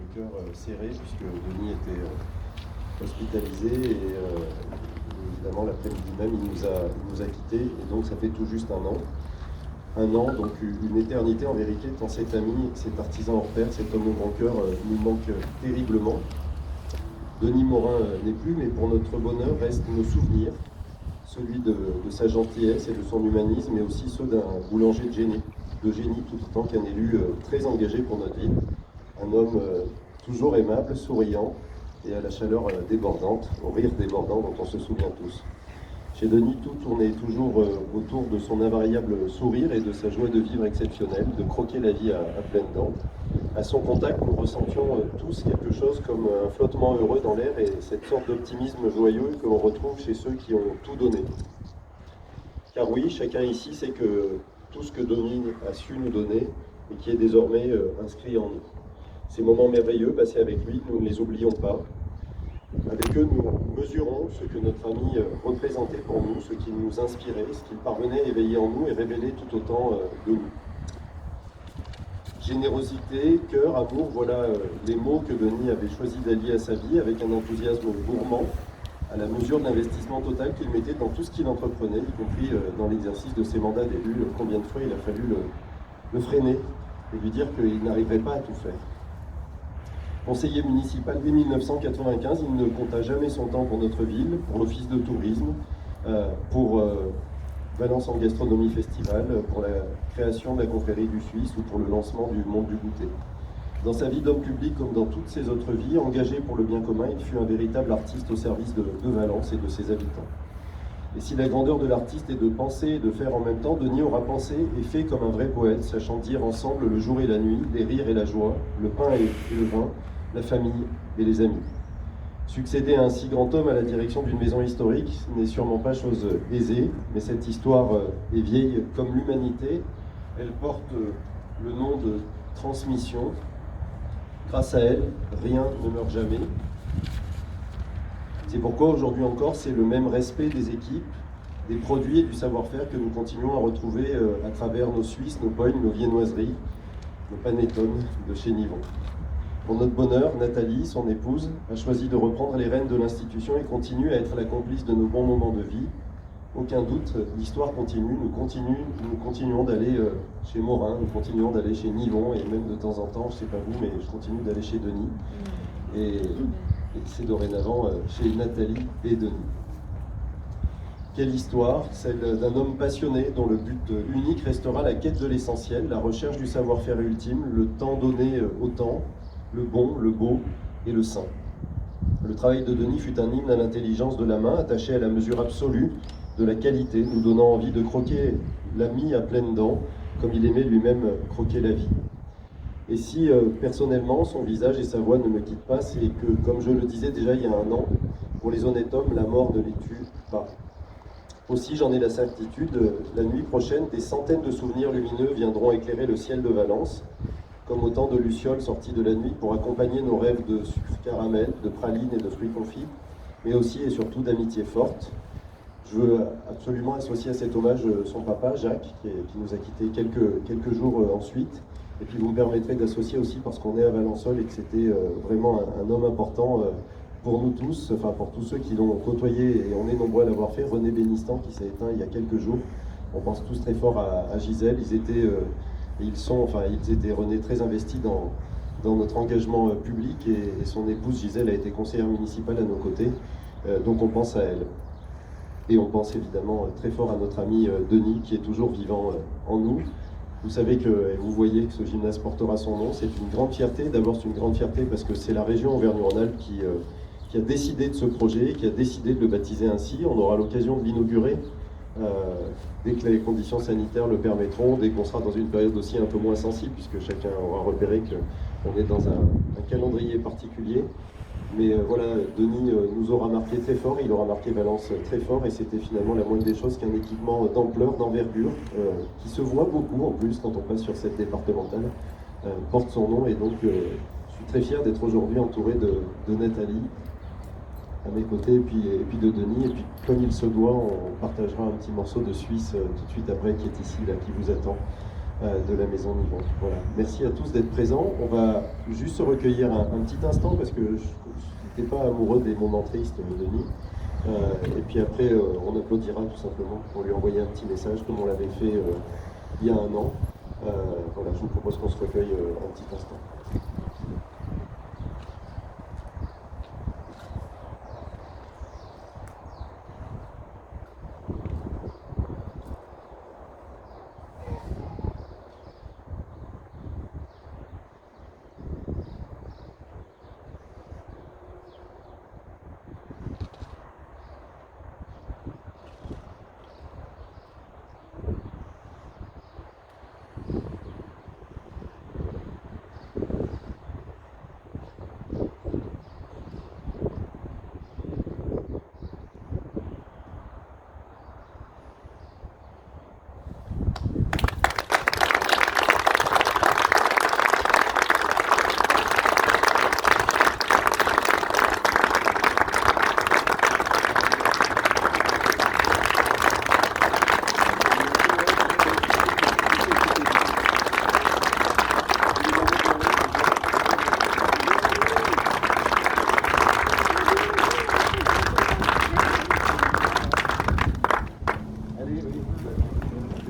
le cœur serré, puisque Denis était hospitalisé et évidemment l'après-midi même il nous a quittés, et donc ça fait tout juste un an. Un an, donc une éternité en vérité, tant cet ami, cet artisan hors pair, cet homme au grand cœur nous manque terriblement. Denis Morin n'est plus, mais pour notre bonheur restent nos souvenirs, celui de sa gentillesse et de son humanisme, mais aussi ceux d'un boulanger de génie tout autant qu'un élu très engagé pour notre ville. Un homme toujours aimable, souriant et à la chaleur débordante, au rire débordant dont on se souvient tous. Chez Denis, tout tournait toujours autour de son invariable sourire et de sa joie de vivre exceptionnelle, de croquer la vie à pleines dents. À son contact, nous ressentions tous quelque chose comme un flottement heureux dans l'air et cette sorte d'optimisme joyeux que l'on retrouve chez ceux qui ont tout donné. Car oui, chacun ici sait que tout ce que Denis a su nous donner et qui est désormais inscrit en nous. Ces moments merveilleux passés avec lui, nous ne les oublions pas. Avec eux, nous mesurons ce que notre ami représentait pour nous, ce qu'il nous inspirait, ce qu'il parvenait à éveiller en nous et révéler tout autant de nous. Générosité, cœur, amour, voilà les mots que Denis avait choisi d'allier à sa vie avec un enthousiasme gourmand, à la mesure de l'investissement total qu'il mettait dans tout ce qu'il entreprenait, y compris dans l'exercice de ses mandats d'élu. Combien de fois il a fallu le freiner et lui dire qu'il n'arriverait pas à tout faire. Conseiller municipal dès 1995, il ne compta jamais son temps pour notre ville, pour l'office de tourisme, pour Valence en gastronomie festival, pour la création de la confrérie du Suisse ou pour le lancement du monde du goûter. Dans sa vie d'homme public comme dans toutes ses autres vies, engagé pour le bien commun, il fut un véritable artiste au service de Valence et de ses habitants. Et si la grandeur de l'artiste est de penser et de faire en même temps, Denis aura pensé et fait comme un vrai poète, sachant dire ensemble le jour et la nuit, les rires et la joie, le pain et le vin, la famille et les amis. Succéder à un si grand homme à la direction d'une maison historique n'est sûrement pas chose aisée, mais cette histoire est vieille comme l'humanité. Elle porte le nom de transmission. Grâce à elle, rien ne meurt jamais. C'est pourquoi aujourd'hui encore, c'est le même respect des équipes, des produits et du savoir-faire que nous continuons à retrouver à travers nos Suisses, nos Pognes, nos viennoiseries, nos panettone de chez Nivon. Pour notre bonheur, Nathalie, son épouse, a choisi de reprendre les rênes de l'institution et continue à être la complice de nos bons moments de vie. Aucun doute, l'histoire continue, nous continuons d'aller chez Morin, nous continuons d'aller chez Nivon, et même de temps en temps, je ne sais pas vous, mais je continue d'aller chez Denis. Et c'est dorénavant chez Nathalie et Denis. Quelle histoire, celle d'un homme passionné dont le but unique restera la quête de l'essentiel, la recherche du savoir-faire ultime, le temps donné au temps, le bon, le beau et le saint. Le travail de Denis fut un hymne à l'intelligence de la main, attaché à la mesure absolue de la qualité, nous donnant envie de croquer l'ami à pleines dents, comme il aimait lui-même croquer la vie. Et si personnellement son visage et sa voix ne me quittent pas, c'est que, comme je le disais déjà il y a un an, pour les honnêtes hommes, la mort ne les tue pas. Aussi, j'en ai la certitude, la nuit prochaine, des centaines de souvenirs lumineux viendront éclairer le ciel de Valence, comme autant de lucioles sorties de la nuit pour accompagner nos rêves de sucre caramel, de pralines et de fruits confits, mais aussi et surtout d'amitié forte. Je veux absolument associer à cet hommage son papa, Jacques, qui nous a quittés quelques jours ensuite. Et puis vous me permettrez d'associer aussi, parce qu'on est à Valençol et que c'était vraiment un homme important pour nous tous, enfin pour tous ceux qui l'ont côtoyé, et on est nombreux à l'avoir fait, René Bénistan qui s'est éteint il y a quelques jours. On pense tous très fort à Gisèle. Ils étaient René très investis dans notre engagement public, et son épouse Gisèle a été conseillère municipale à nos côtés, donc on pense à elle. Et on pense évidemment très fort à notre ami Denis qui est toujours vivant en nous. Vous savez et vous voyez que ce gymnase portera son nom, c'est une grande fierté. D'abord c'est une grande fierté parce que c'est la région Auvergne-Rhône-Alpes qui a décidé de ce projet, qui a décidé de le baptiser ainsi. On aura l'occasion de l'inaugurer dès que les conditions sanitaires le permettront, dès qu'on sera dans une période aussi un peu moins sensible, puisque chacun aura repéré qu'on est dans un calendrier particulier. Mais voilà, Denis nous aura marqué très fort, il aura marqué Valence très fort, et c'était finalement la moindre des choses qu'un équipement d'ampleur, d'envergure, qui se voit beaucoup en plus quand on passe sur cette départementale, porte son nom. Et donc je suis très fier d'être aujourd'hui entouré de Nathalie à mes côtés, et puis de Denis, et puis comme il se doit, on partagera un petit morceau de Suisse tout de suite après, qui est ici, là, qui vous attend. de la maison Nivon. Voilà. Merci à tous d'être présents. On va juste se recueillir un petit instant parce que je n'étais pas amoureux des moments tristes, Denis. Et puis après, on applaudira tout simplement pour lui envoyer un petit message comme on l'avait fait il y a un an. Voilà, je vous propose qu'on se recueille un petit instant.